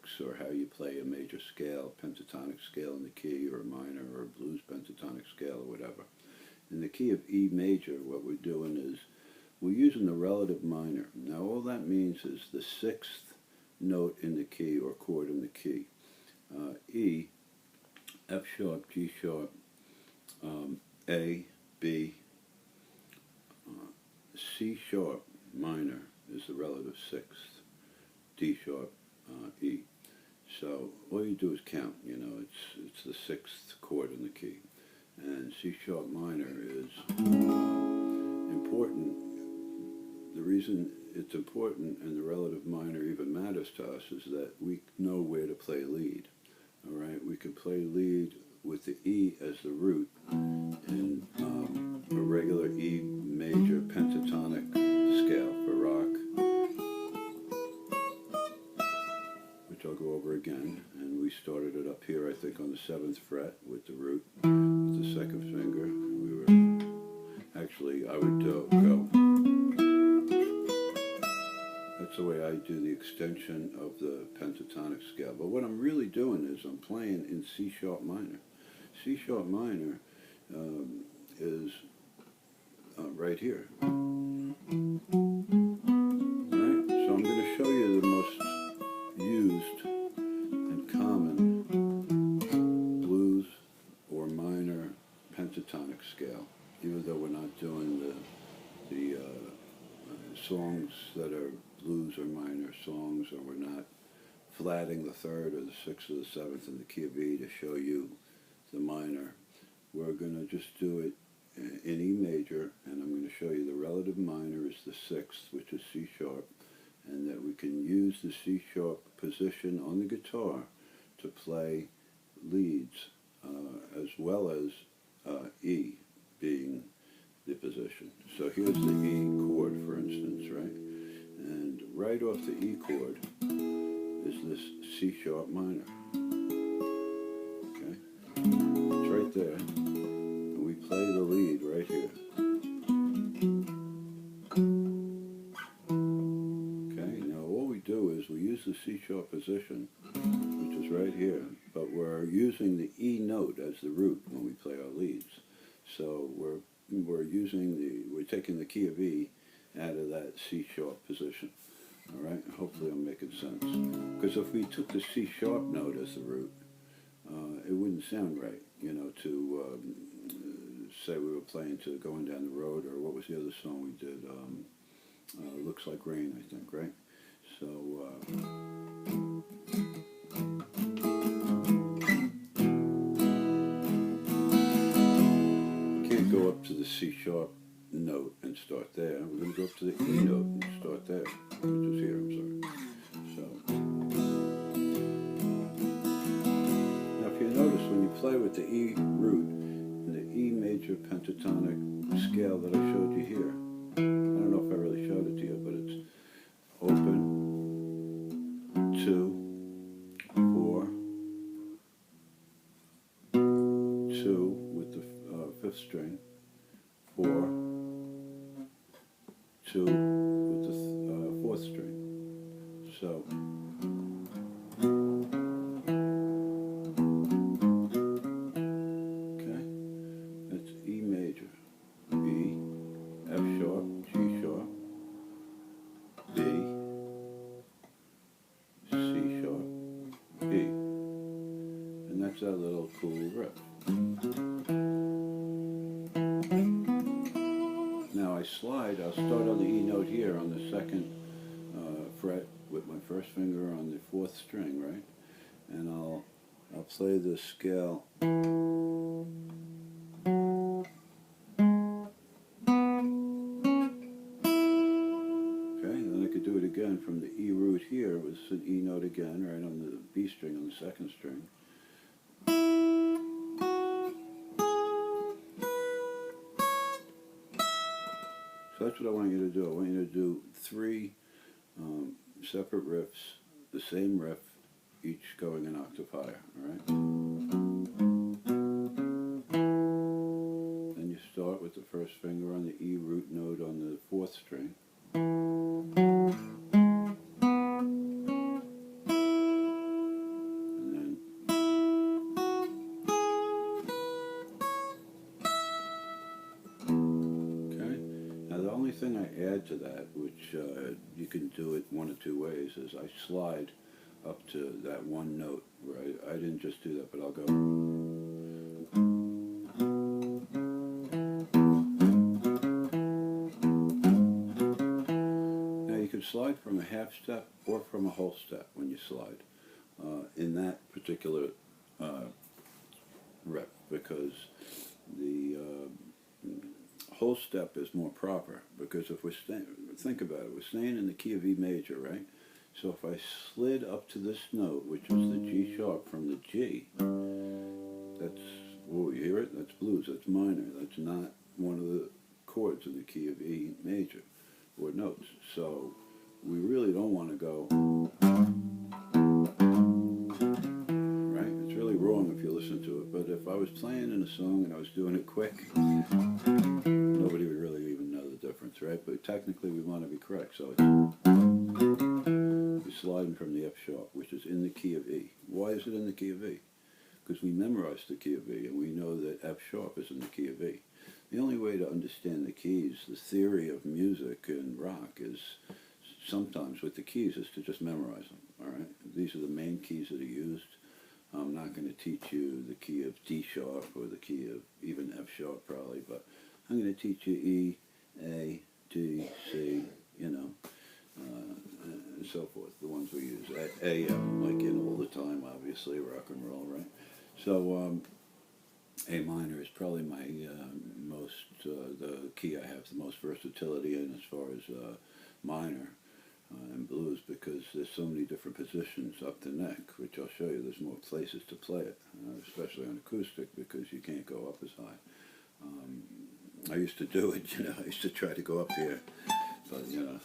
basics, or how you play a major scale, pentatonic scale in the key, or a minor or a blues pentatonic scale, or whatever. In the key of E major, what we're doing is we're using the relative minor. Now all that means is the sixth note in the key, or chord in the key. E, F sharp, G sharp, A, B, C sharp minor is the relative sixth, D sharp, E. So all you do is count, you know, it's the sixth chord in the key. And C sharp minor is important. The reason it's important and the relative minor even matters to us is that we know where to play lead. All right, we can play lead with the E as the root in a regular E major pentatonic scale for rock, which I'll go over again. And we started it up here, I think, on the 7th fret with the root, with the second finger. We were actually, I would go. That's the way I do the extension of the pentatonic scale. But what I'm really doing is I'm playing in C sharp minor. C sharp minor is right here. Right? So I'm going to show you the most used and common blues or minor pentatonic scale, even though we're not doing the songs that are blues or minor songs, or we're not flatting the 3rd or the 6th or the 7th in the key of E to show you the minor. We're going to just do it in E major, and I'm going to show you the relative minor is the 6th, which is C sharp, and that we can use the C sharp position on the guitar to play leads, as well as E being the position. So here's the E chord, for instance, right? And right off the E chord is this C sharp minor. Okay? It's right there. And we play the lead right here. Okay, now all we do is we use the C sharp position, which is right here, but we're using the E note as the root when we play our leads. So we're taking the key of E out of that C sharp position. All right, hopefully I'm making sense. Because if we took the C sharp note as the root, it wouldn't sound right, you know, to say we were playing to Going Down the Road, or what was the other song we did? Looks Like Rain, I think, right? So can't go up to the C sharp note and start there. We're going to go up to the E note and start there, which is here, I'm sorry. So, now if you notice, when you play with the E root in the E major pentatonic scale that I showed you here, I don't know if I really showed it to you, but it's open, 2, 4, 2 with the 5th string, 4, 2 with the 4th string. So okay, that's E major, E, F sharp, G sharp, B, C sharp, E, and that's that little cool riff. Now I slide, I'll start on the E note here on the 2nd fret with my first finger on the 4th string, right? And I'll play this scale. Okay, and then I could do it again from the E root here. It was an E note again, right on the B string on the 2nd string. So that's what I want you to do. I want you to do 3 separate riffs, the same riff, each going an octave higher, all right? Then you start with the first finger on the E root note on the 4th string. add to that, which you can do it one of two ways, is I slide up to that one note, right? I didn't just do that, but I'll go. Now you can slide from a half step or from a whole step when you slide in that particular rep, because the whole step is more proper, because if we're think about it, we're staying in the key of E major, right? So if I slid up to this note, which is the G sharp from the G, that's, oh, you hear it? That's blues, that's minor. That's not one of the chords in the key of E major, or notes. So we really don't want to go, right? It's really wrong if you listen to it, but if I was playing in a song and I was doing it quick, nobody would really even know the difference, right? But technically we want to be correct, so it's sliding from the F sharp, which is in the key of E. Why is it in the key of E? Because we memorized the key of E, and we know that F sharp is in the key of E. The only way to understand the keys, the theory of music and rock, is sometimes with the keys is to just memorize them, all right? These are the main keys that are used. I'm not going to teach you the key of D sharp or the key of even F sharp probably, but I'm going to teach you E, A, D, C, you know, and so forth, the ones we use. A, like in all the time, obviously, rock and roll, right? So A minor is probably my the key I have the most versatility in as far as minor and blues, because there's so many different positions up the neck, which I'll show you. There's more places to play it, especially on acoustic, because you can't go up as high. I used to do it, you know, I used to try to go up here, but, you know,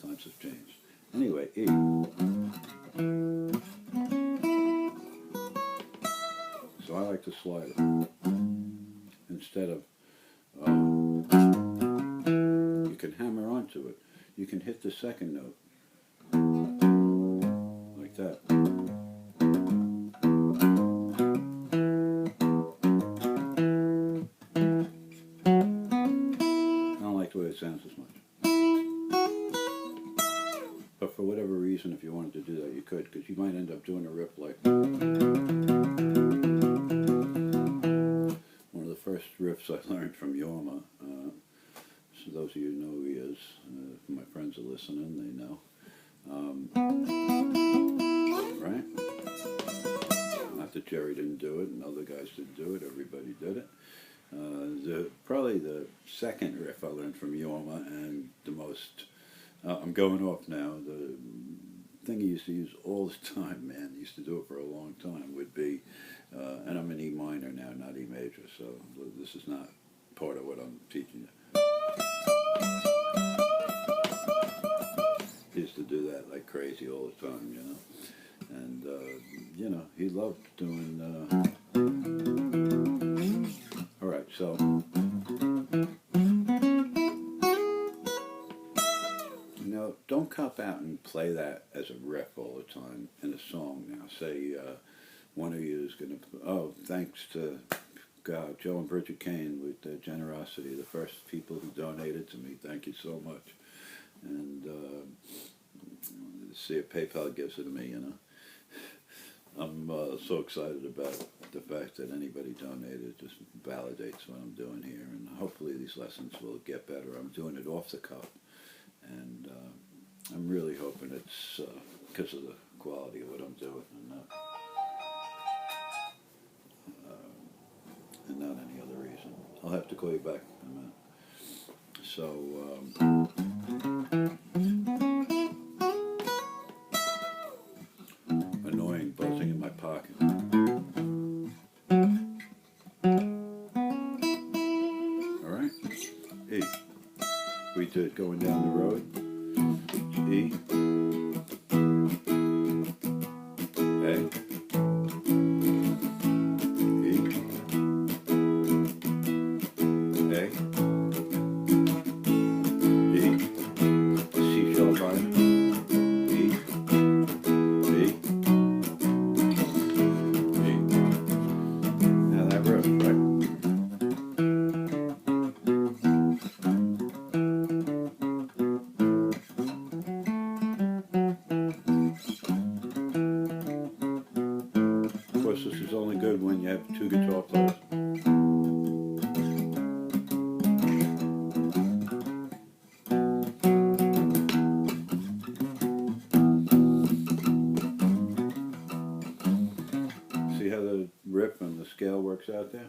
times have changed. Anyway, E. So I like to slide it instead of, you can hammer onto it. You can hit the second note, like that. I don't like the way it sounds as much. But for whatever reason, if you wanted to do that, you could, because you might end up doing a riff like one of the first riffs I learned from Yorma. So those of you who know who he is, if my friends are listening, they know. Right? Not that Jerry didn't do it and other guys didn't do it, everybody did it. Probably the second riff I learned from Yorma, and the most, I'm going off now, the thing he used to use all the time, man, he used to do it for a long time, would be, and I'm in E minor now, not E major, so this is not part of what I'm teaching you. He used to do that like crazy all the time, you know. And, you know, he loved doing, all right, so, you know, don't cop out and play that as a riff all the time in a song. Now, say one of you is going to, oh, thanks to God, Joe and Bridget Kane, with their generosity, the first people who donated to me, thank you so much. And see if PayPal gives it to me, you know. I'm so excited about the fact that anybody donated. It just validates what I'm doing here, and hopefully these lessons will get better. I'm doing it off the cuff, and I'm really hoping it's because of the quality of what I'm doing, and not any other reason. I'll have to call you back in a minute. So, annoying buzzing in my pocket. All right, E. We did going down the road. E. A. E. A. E. course, this is only good when you have two guitar players. See how the riff and the scale works out there?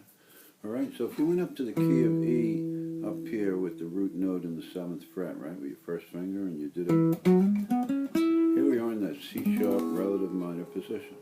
Alright, so if you went up to the key of E up here with the root note in the 7th fret, right, with your first finger, and you did it, here we are in that C sharp relative minor position.